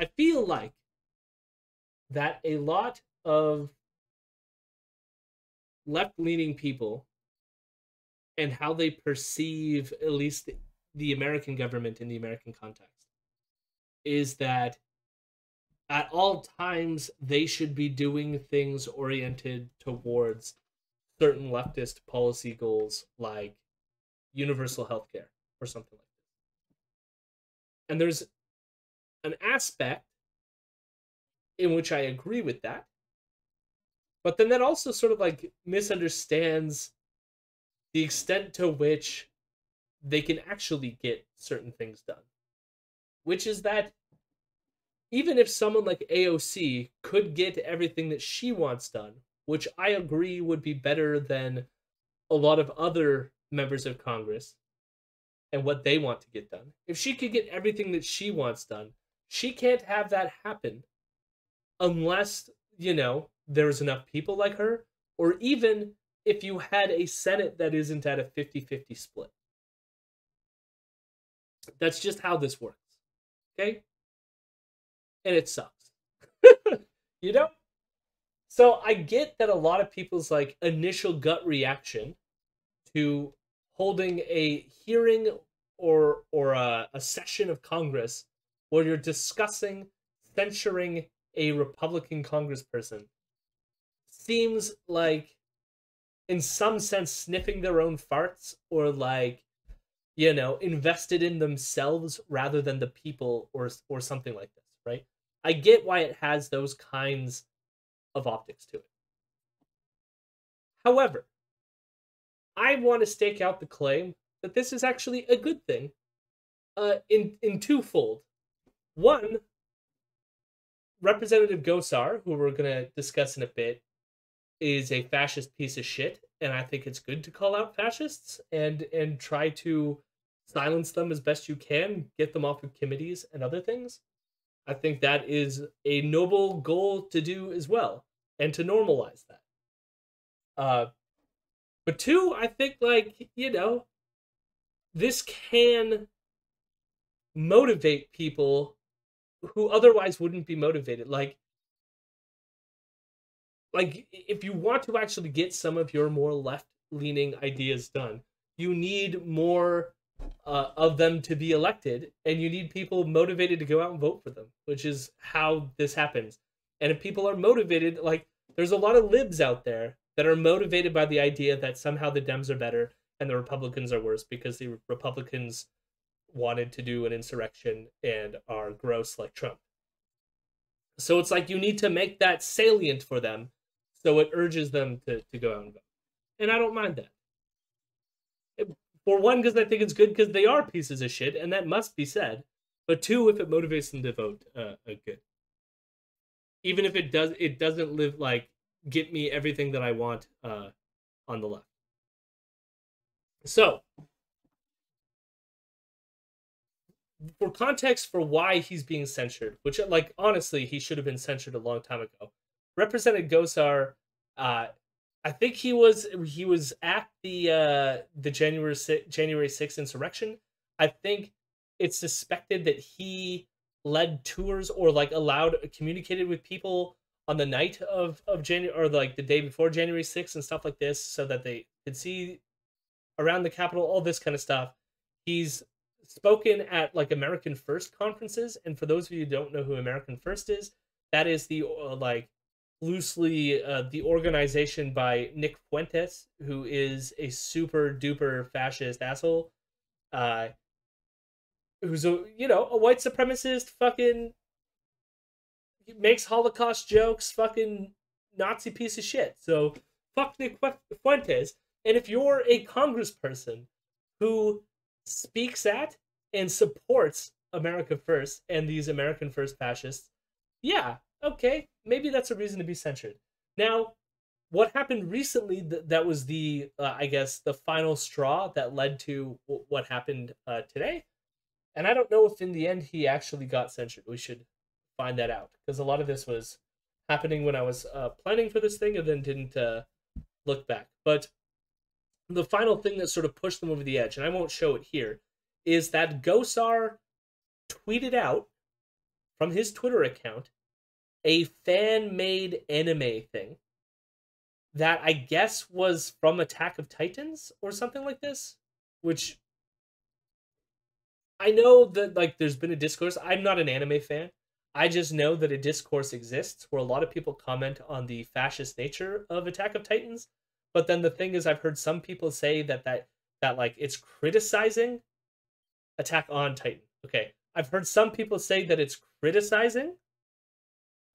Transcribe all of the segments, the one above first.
I feel like that a lot of left-leaning people and how they perceive at least the American government in the American context is that at all times they should be doing things oriented towards certain leftist policy goals like universal health care or something like that. And there's an aspect in which I agree with that, but then that also sort of like misunderstands the extent to which they can actually get certain things done. Which is that even if someone like AOC could get everything that she wants done, which I agree would be better than a lot of other members of Congress and what they want to get done, if she could get everything that she wants done, she can't have that happen unless, there's enough people like her, or even if you had a Senate that isn't at a 50-50 split. That's just how this works. Okay? And it sucks. you know? So I get that a lot of people's like initial gut reaction to holding a hearing or a session of Congress where you're discussing censuring a Republican congressperson seems like, in some sense, sniffing their own farts or like, invested in themselves rather than the people or something like this, right? I get why it has those kinds of optics to it. However, I want to stake out the claim that this is actually a good thing in twofold. One, Representative Gosar, who we're going to discuss in a bit, is a fascist piece of shit, and I think it's good to call out fascists and try to silence them as best you can, get them off of committees and other things. I think that is a noble goal to do as well, and to normalize that. But two, I think, this can motivate people who otherwise wouldn't be motivated. Like if you want to actually get some of your more left-leaning ideas done, you need more of them to be elected, and you need people motivated to go out and vote for them, which is how this happens. And if people are motivated, there's a lot of libs out there that are motivated by the idea that somehow the Dems are better and the Republicans are worse because the Republicans wanted to do an insurrection and are gross like Trump. So it's like you need to make that salient for them so it urges them to go out and vote. And I don't mind that. For one, because I think it's good because they are pieces of shit, and that must be said. But two, if it motivates them to vote, good. Even if it doesn't live get me everything that I want on the left. So, for context for why he's being censured, which honestly he should have been censured a long time ago. Representative Gosar, I think he was at the January 6th insurrection. I think it's suspected that he led tours or communicated with people on the night of January, or the day before January 6th and stuff like this, so that they could see around the Capitol, all this kind of stuff. He's spoken at American First conferences, and for those of you who don't know who American First is, that is the loosely the organization by Nick Fuentes, who is a super duper fascist asshole, who's a white supremacist, fucking makes Holocaust jokes, fucking Nazi piece of shit. So fuck Nick Fuentes. And if you're a congressperson who speaks at and supports America First and these American First fascists, yeah, okay, maybe that's a reason to be censured. Now, what happened recently, that was the, I guess, the final straw that led to what happened today. And I don't know if in the end he actually got censured. We should find that out, because a lot of this was happening when I was planning for this thing and then didn't look back. But the final thing that sort of pushed them over the edge, and I won't show it here, is that Gosar tweeted out from his Twitter account a fan-made anime thing that I guess was from Attack of Titans or something like this, which I know that like there's been a discourse. I'm not an anime fan. I just know that a discourse exists where a lot of people comment on the fascist nature of Attack of Titans. But then the thing is, I've heard some people say that like it's criticizing Attack on Titan. Okay, I've heard some people say that it's criticizing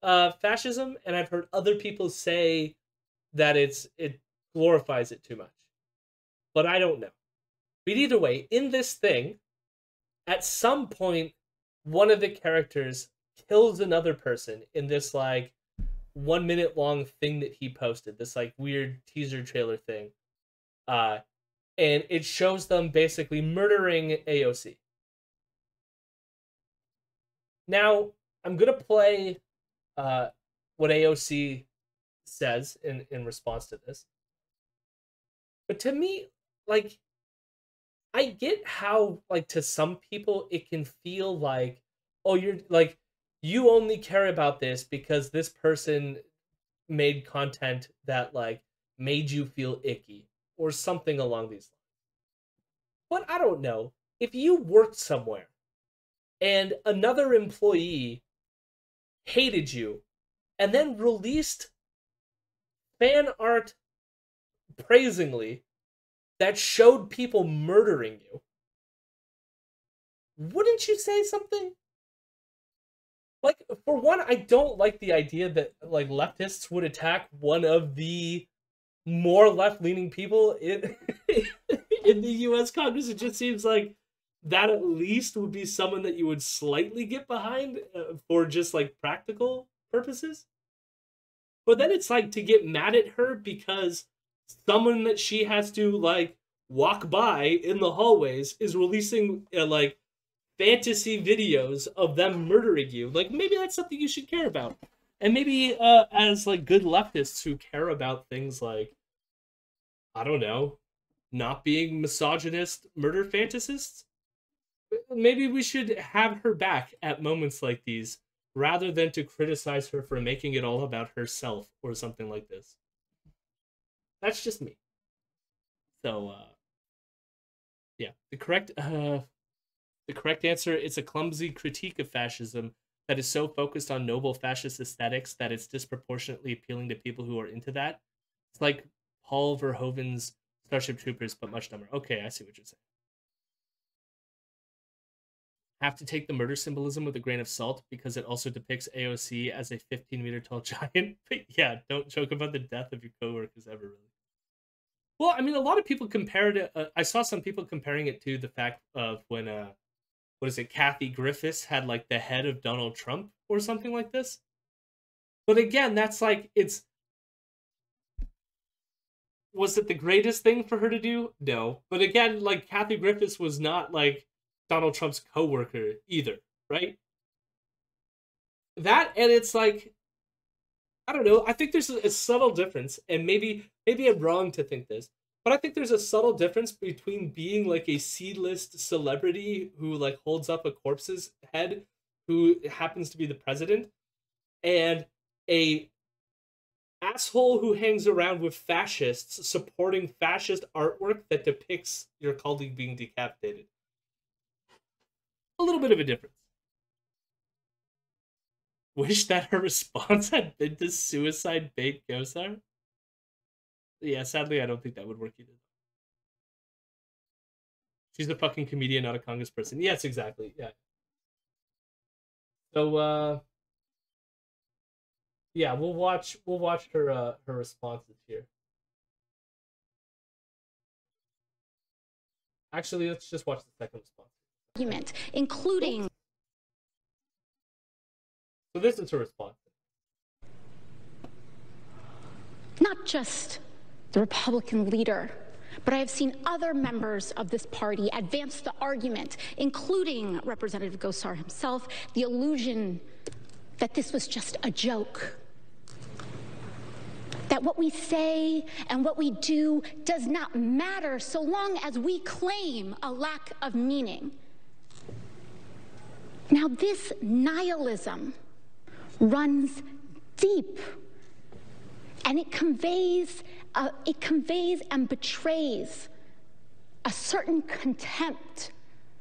fascism, and I've heard other people say that it glorifies it too much. But I don't know. But either way, in this thing, at some point, one of the characters kills another person in this like 1 minute long thing that he posted, this like weird teaser trailer thing. And it shows them basically murdering AOC. Now, I'm gonna play what AOC says in response to this. But to me, like, I get how, like, to some people it can feel like, oh, you're like, you only care about this because this person made content that like made you feel icky or something along these lines. But I don't know. If you worked somewhere and another employee hated you and then released fan art praisingly that showed people murdering you, wouldn't you say something? Like, for one, I don't like the idea that like leftists would attack one of the more left-leaning people in in the U.S. Congress. It just seems like that at least would be someone that you would slightly get behind for just like practical purposes. But then it's like to get mad at her because someone that she has to like walk by in the hallways is releasing like fantasy videos of them murdering you. Like, maybe that's something you should care about. And maybe as like good leftists who care about things like, I don't know, not being misogynist murder fantasists, maybe we should have her back at moments like these rather than to criticize her for making it all about herself or something like this. That's just me. So yeah, the correct answer is a clumsy critique of fascism that is so focused on noble fascist aesthetics that it's disproportionately appealing to people who are into that. It's like Paul Verhoeven's Starship Troopers, but much dumber. Okay, I see what you're saying. Have to take the murder symbolism with a grain of salt because it also depicts AOC as a 15-meter tall giant. But yeah, don't joke about the death of your coworkers ever, really. Well, I mean, a lot of people compared it. I saw some people comparing it to the fact of when, what is it, Kathy Griffiths had like the head of Donald Trump or something like this. But again, that's like, was it the greatest thing for her to do? No. But again, like Kathy Griffiths was not like Donald Trump's coworker either, right? That, and it's like, I don't know. I think there's a subtle difference, and maybe I'm wrong to think this, but I think there's a subtle difference between being like a C-list celebrity who like holds up a corpse's head, who happens to be the president, and a asshole who hangs around with fascists supporting fascist artwork that depicts your colleague being decapitated. A little bit of a difference. Wish that her response had been to suicide bait Gosar. Yeah, sadly, I don't think that would work either. She's a fucking comedian, not a congressperson. Yes, exactly. Yeah. So, yeah, we'll watch her her responses here. Actually, let's just watch the second response. Argument, including. So this is her response. Not just the Republican leader, but I have seen other members of this party advance the argument, including Representative Gosar himself, the illusion that this was just a joke. That what we say and what we do does not matter so long as we claim a lack of meaning. Now, this nihilism runs deep, and it conveys and betrays a certain contempt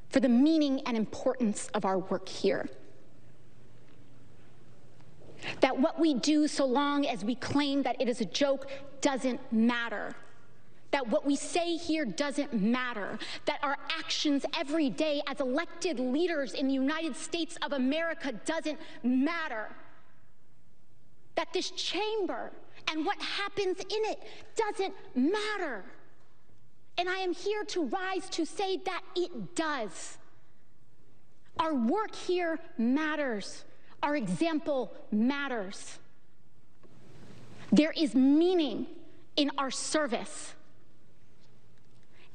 for the meaning and importance of our work here. That what we do, so long as we claim that it is a joke, doesn't matter. That what we say here doesn't matter. That our actions every day as elected leaders in the United States of America doesn't matter. That this chamber and what happens in it doesn't matter. And I am here to rise to say that it does. Our work here matters. Our example matters. There is meaning in our service.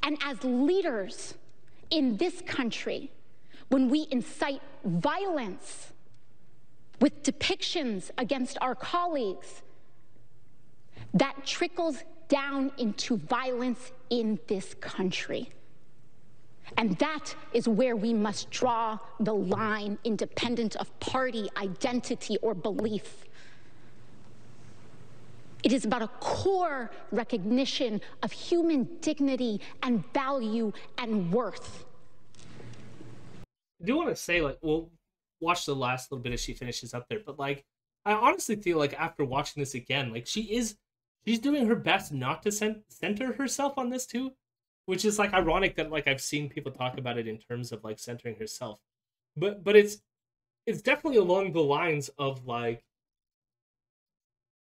And as leaders in this country, when we incite violence with depictions against our colleagues, that trickles down into violence in this country. And that is where we must draw the line, independent of party, identity, or belief. It is about a core recognition of human dignity and value and worth. I do want to say, like, we'll watch the last little bit as she finishes up there, but, like, I honestly feel like after watching this again, like, she's doing her best not to center herself on this too, which is, like, ironic that, like, I've seen people talk about it in terms of, like, centering herself, but it's definitely along the lines of, like,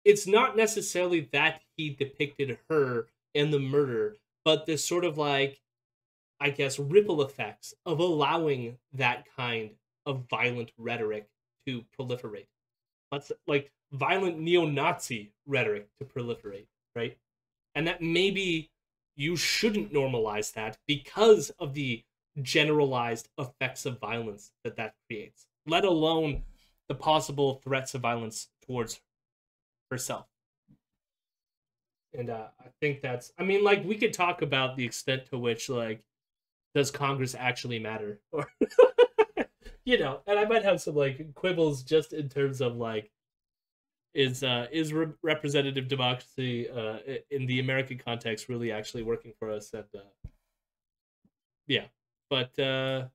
it's not necessarily that he depicted her in the murder, but this sort of, like, I guess, ripple effects of allowing that kind of violent rhetoric to proliferate. Let's, like, violent neo-Nazi rhetoric to proliferate, right? And that maybe you shouldn't normalize that because of the generalized effects of violence that creates, let alone the possible threats of violence towards herself. And I think that's, I mean, like, we could talk about the extent to which, like, does Congress actually matter? Or, you know, and I might have some, like, quibbles just in terms of, like, is representative democracy in the American context really actually working for us? And yeah, but I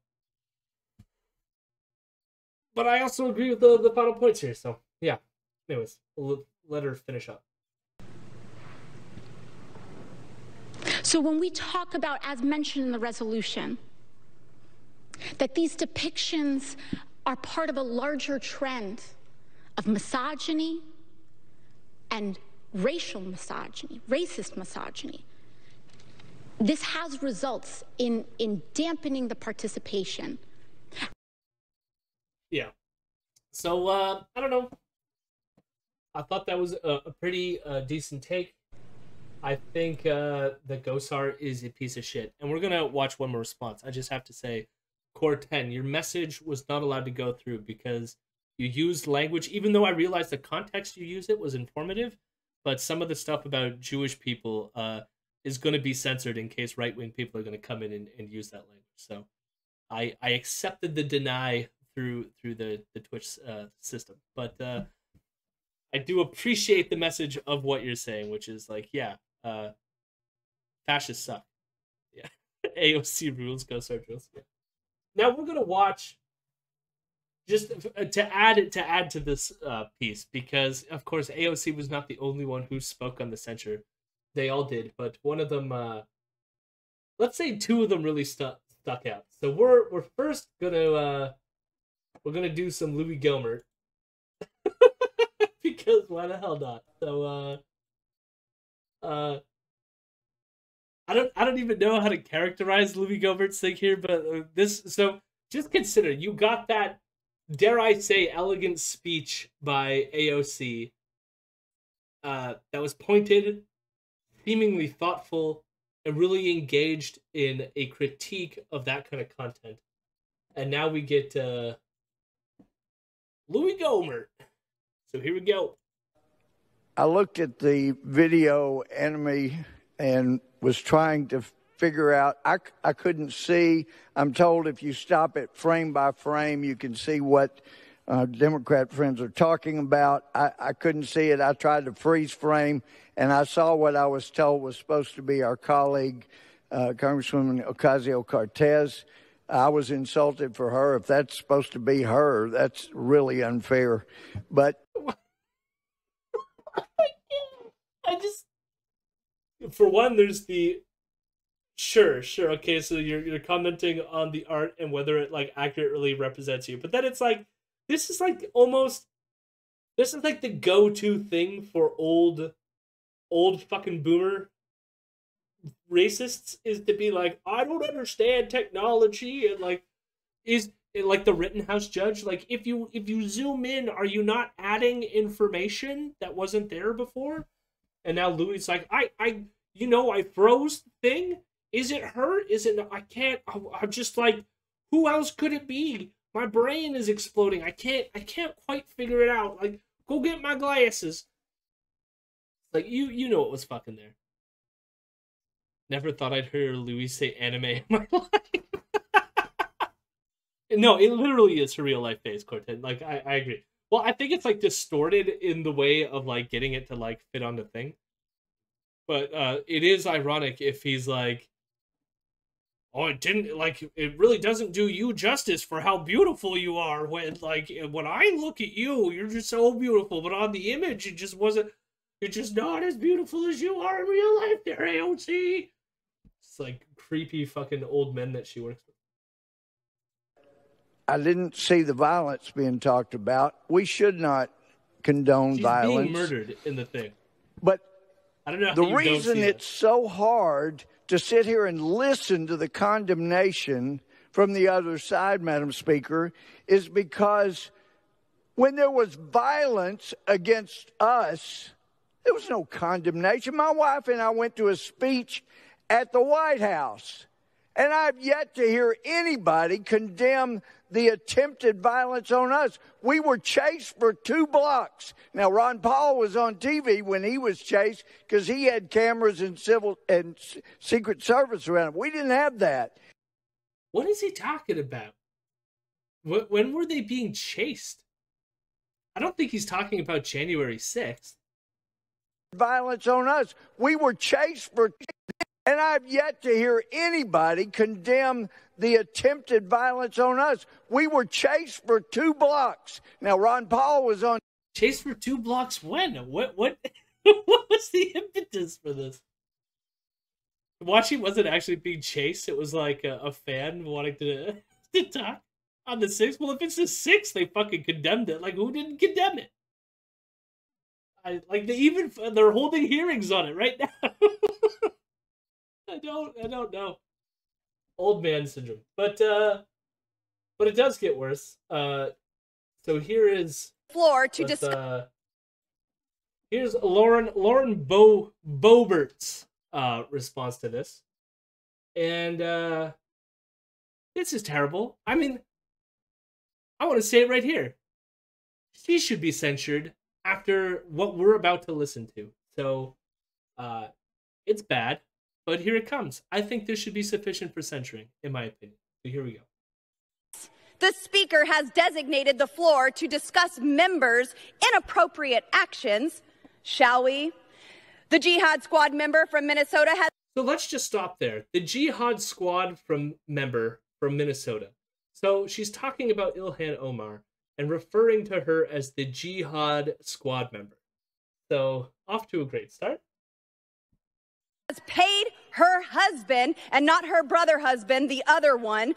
also agree with the final points here. So yeah, anyways, we'll let her finish up. So when we talk about, as mentioned in the resolution, that these depictions are part of a larger trend of misogyny and racial misogyny, racist misogyny, this has results in dampening the participation. Yeah. So, I don't know. I thought that was a pretty decent take. I think that Gosar is a piece of shit. And we're going to watch one more response. I just have to say, Core 10, your message was not allowed to go through because you used language, even though I realized the context you used it was informative, but some of the stuff about Jewish people is going to be censored in case right-wing people are going to come in and use that language. So I accepted the deny through the Twitch system. But I do appreciate the message of what you're saying, which is like, yeah, fascists suck. Yeah. AOC rules, Gosar rules. Yeah. Now we're going to watch, just to add to this piece, because of course AOC was not the only one who spoke on the censure. They all did, but one of them, let's say two of them really stuck out. So we're first gonna do some Louis Gohmert because why the hell not? So I don't even know how to characterize Louis Gohmert's thing here, but so just consider you got that, dare I say, elegant speech by AOC that was pointed, seemingly thoughtful, and really engaged in a critique of that kind of content. And now we get Louis Gohmert. So here we go. I looked at the video enemy and was trying to figure out. I couldn't see. I'm told if you stop it frame by frame, you can see what Democrat friends are talking about. I couldn't see it. I tried to freeze frame, and I saw what I was told was supposed to be our colleague, Congresswoman Ocasio-Cortez. I was insulted for her. If that's supposed to be her, that's really unfair. But I just, for one, there's the sure, okay, so you're commenting on the art and whether it like accurately represents you, but then it's like this is like the go-to thing for old fucking boomer racists is to be like, I don't understand technology, and like is it like the Rittenhouse judge, like if you zoom in, are you not adding information that wasn't there before? And now Louis like, I froze the thing. Is it her? Is it? I can't. I'm just like, who else could it be? My brain is exploding. I can't quite figure it out. Like, go get my glasses. Like, you know what was fucking there. Never thought I'd hear Louis say anime in my life. No, it literally is her real life face, Cortez. Like, I agree. Well, I think it's like distorted in the way of like getting it to like fit on the thing. But it is ironic if he's like, oh, it really doesn't do you justice for how beautiful you are when I look at you, you're just so beautiful, but on the image it's just not as beautiful as you are in real life there, AOC. It's like creepy fucking old men that she works with. I didn't see the violence being talked about. We should not condone violence. She's being murdered in the thing. But I don't know. The reason it's so hard to sit here and listen to the condemnation from the other side, Madam Speaker, is because when there was violence against us, there was no condemnation. My wife and I went to a speech at the White House, and I've yet to hear anybody condemn the attempted violence on us. We were chased for 2 blocks. Now, Ron Paul was on TV when he was chased because he had cameras and civil and Secret Service around him. We didn't have that. What is he talking about? When were they being chased? I don't think he's talking about January 6th. Violence on us. We were chased for... And I've yet to hear anybody condemn the attempted violence on us. We were chased for 2 blocks. Now, Ron Paul was on... Chased for 2 blocks when? What what was the impetus for this? Watching wasn't actually being chased. It was like a fan wanting to talk on the 6th. Well, if it's the 6th, they fucking condemned it. Like, who didn't condemn it? They're holding hearings on it right now. I don't know. Old man syndrome. But it does get worse. So here is floor to discuss. Here's Lauren Boebert's response to this. And this is terrible. I mean, I want to say it right here. She should be censured after what we're about to listen to. So it's bad. But here it comes. I think this should be sufficient for censoring, in my opinion. So here we go. The Speaker has designated the floor to discuss members' inappropriate actions. Shall we? The Jihad Squad member from Minnesota has... So let's just stop there. The Jihad Squad member from Minnesota. So she's talking about Ilhan Omar and referring to her as the Jihad Squad member. So off to a great start. Has paid her husband, and not her brother husband, the other one.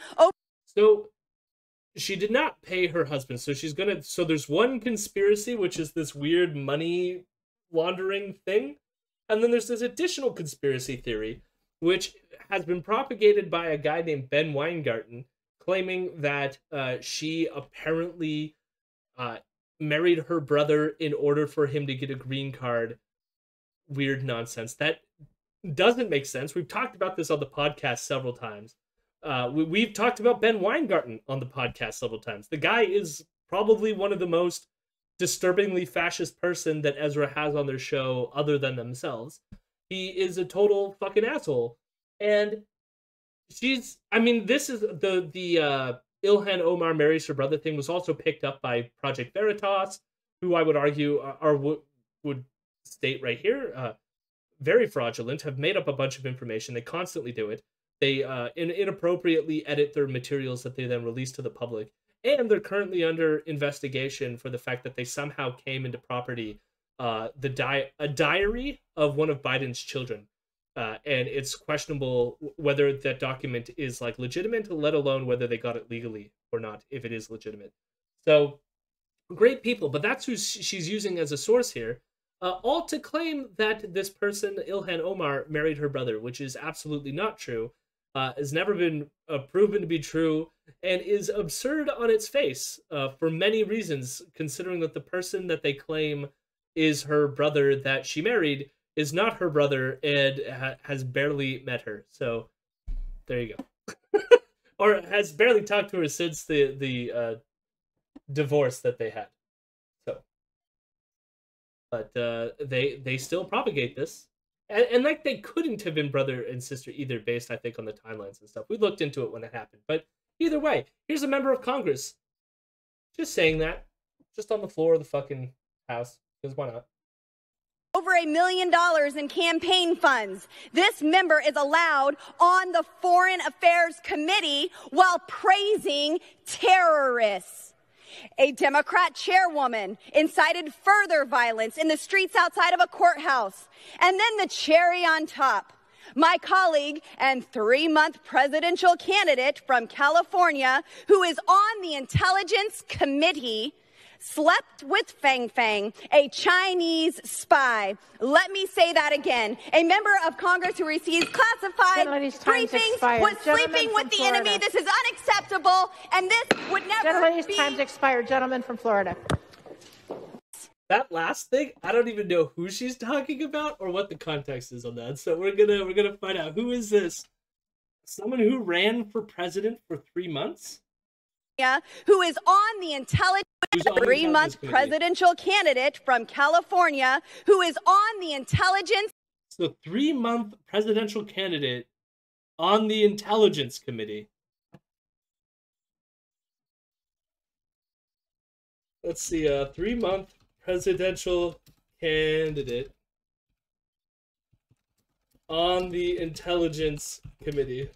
So she did not pay her husband. So there's one conspiracy, which is this weird money laundering thing. And then there's this additional conspiracy theory, which has been propagated by a guy named Ben Weingarten, claiming that she apparently married her brother in order for him to get a green card. Weird nonsense. That doesn't make sense. We've talked about this on the podcast several times. We've talked about Ben Weingarten on the podcast several times. The guy is probably one of the most disturbingly fascist person that Ezra has on their show other than themselves. He is a total fucking asshole. And I mean, this is the Ilhan Omar marries her brother thing was also picked up by Project Veritas, who I would argue would state right here, very fraudulent, have made up a bunch of information. They constantly do it. They inappropriately edit their materials that they then release to the public. And they're currently under investigation for the fact that they somehow came into property a diary of one of Biden's children. And it's questionable whether that document is like legitimate, let alone whether they got it legally or not, if it is legitimate. So great people, but that's who she's using as a source here. All to claim that this person, Ilhan Omar, married her brother, which is absolutely not true, has never been proven to be true, and is absurd on its face for many reasons, considering that the person that they claim is her brother that she married is not her brother and has barely met her. So there you go. Or has barely talked to her since the divorce that they had. So, but they still propagate this, and like they couldn't have been brother and sister either, based I think on the timelines and stuff. We looked into it when it happened, but either way, here's a member of Congress just saying that, just on the floor of the fucking house, because why not? Over $1 million in campaign funds. This member is allowed on the Foreign Affairs Committee while praising terrorists. A Democrat chairwoman incited further violence in the streets outside of a courthouse. And then the cherry on top. My colleague and 3-month presidential candidate from California, who is on the Intelligence Committee, slept with Fang Fang, a Chinese spy. Let me say that again. A member of Congress who receives classified briefings was sleeping with the enemy. This is unacceptable, and this would never be... Time's expired. Gentleman from Florida. That last thing, I don't even know who she's talking about or what the context is on that. So we're gonna find out. Who is this? Someone who ran for president for 3 months? Yeah, who is on the Intelligence 3-month presidential candidate from California, who is on the Intelligence. So 3-month presidential candidate on the Intelligence Committee. Let's see, 3-month presidential candidate on the Intelligence Committee.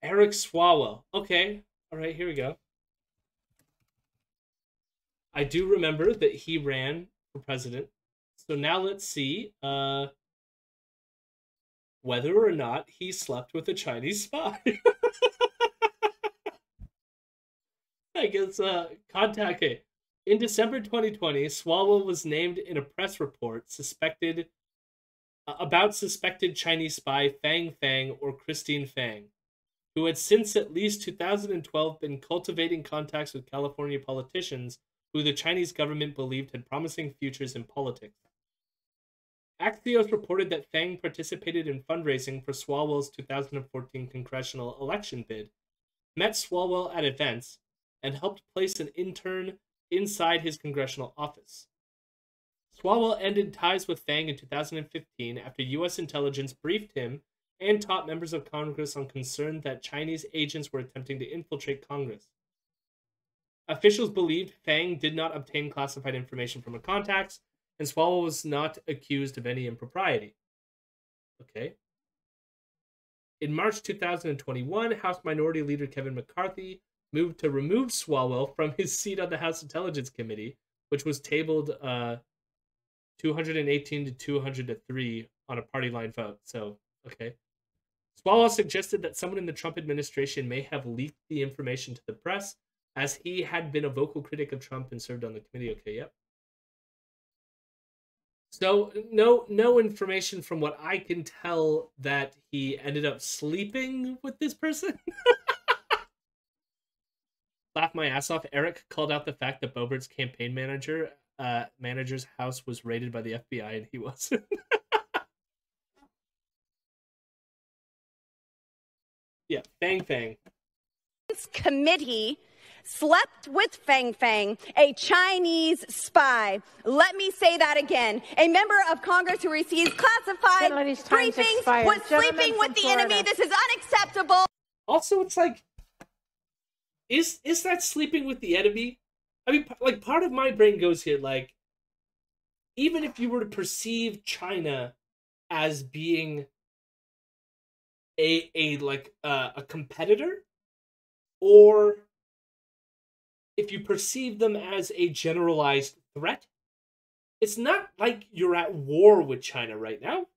Eric Swalwell. Okay. All right, here we go. I do remember that he ran for president. So now let's see whether or not he slept with a Chinese spy. I guess contact it. In December 2020, Swalwell was named in a press report about suspected Chinese spy Fang Fang or Christine Fang, who had since at least 2012 been cultivating contacts with California politicians who the Chinese government believed had promising futures in politics. Axios reported that Fang participated in fundraising for Swalwell's 2014 congressional election bid, met Swalwell at events, and helped place an intern inside his congressional office. Swalwell ended ties with Fang in 2015 after U.S. intelligence briefed him and top members of Congress on concern that Chinese agents were attempting to infiltrate Congress. Officials believed Fang did not obtain classified information from her contacts, and Swalwell was not accused of any impropriety. Okay. In March 2021, House Minority Leader Kevin McCarthy moved to remove Swalwell from his seat on the House Intelligence Committee, which was tabled 218 to 200 to 3 on a party line vote. So, okay. Swalwell suggested that someone in the Trump administration may have leaked the information to the press, as he had been a vocal critic of Trump and served on the committee. Okay, yep. So, no information from what I can tell that he ended up sleeping with this person. Laugh my ass off. Eric called out the fact that Boebert's campaign manager's house was raided by the FBI and he wasn't. Yeah, Fang Fang. Committee slept with Fang Fang, a Chinese spy. Let me say that again. A member of Congress who receives classified briefings was sleeping with the enemy. This is unacceptable. Also, it's like, is that sleeping with the enemy? I mean, like, part of my brain goes here, like, even if you were to perceive China as being a competitor, or if you perceive them as a generalized threat, it's not like you're at war with China right now.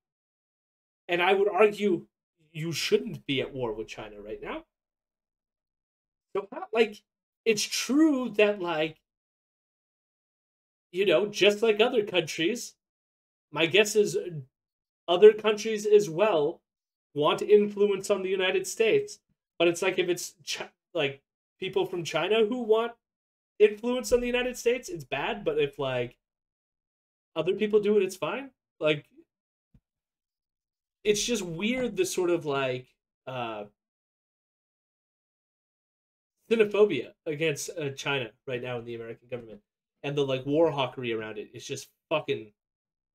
And I would argue you shouldn't be at war with China right now. So, like, it's true that, like, you know, just like other countries, my guess is other countries as well want influence on the United States. But it's like, if it's like people from China who want influence on the United States, it's bad. But if, like, other people do it, it's fine. Like, it's just weird, the sort of, like, xenophobia against China right now in the American government, and the, like, war hawkery around it is just fucking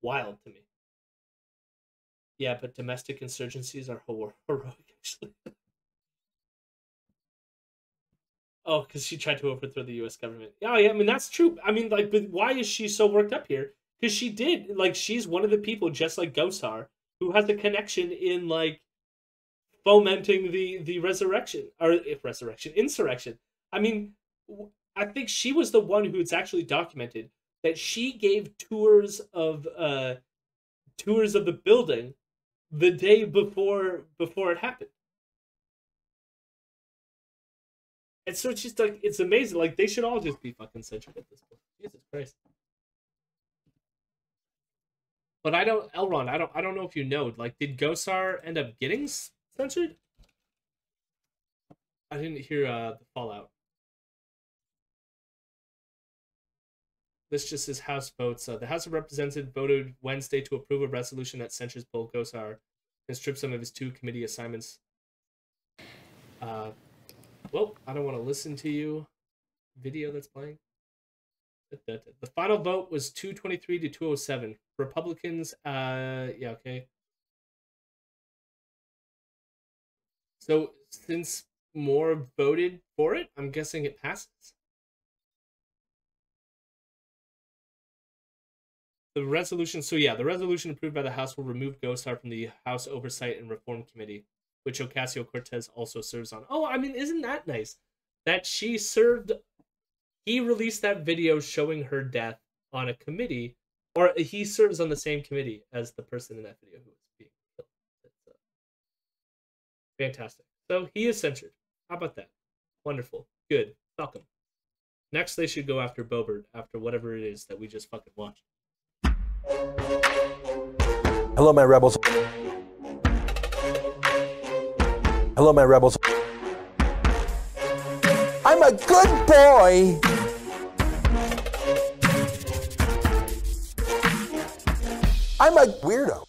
wild to me. Yeah, but domestic insurgencies are heroic, actually. Oh, because she tried to overthrow the U.S. government. Yeah, I mean, that's true. I mean, like, but why is she so worked up here? Because she did. Like, she's one of the people, just like Gosar, who has a connection in, like, fomenting the insurrection. I mean, I think she was the one who it's actually documented that she gave tours of the building the day before it happened. And so it's just, like, it's amazing. Like, they should all just be fucking censored at this point. Jesus Christ. But Elron, I don't know if you know, like, did Gosar end up getting censored? I didn't hear the fallout. This just is House votes. The House of Representatives voted Wednesday to approve a resolution that censures Paul Gosar and strips some of his 2 committee assignments. Well, I don't want to listen to you. Video that's playing. The final vote was 223 to 207. Republicans, yeah, okay. So, since more voted for it, I'm guessing it passes. The resolution, so yeah, the resolution approved by the House will remove Gosar from the House Oversight and Reform Committee, which Ocasio-Cortez also serves on. Oh, I mean, isn't that nice? That she served, he released that video showing her death on a committee, or he serves on the same committee as the person in that video who was being killed. Fantastic. So he is censored. How about that? Wonderful. Good. Welcome. Next, they should go after Bobert, after whatever it is that we just fucking watched. Hello, my rebels. Hello, my rebels. I'm a good boy. I'm a weirdo.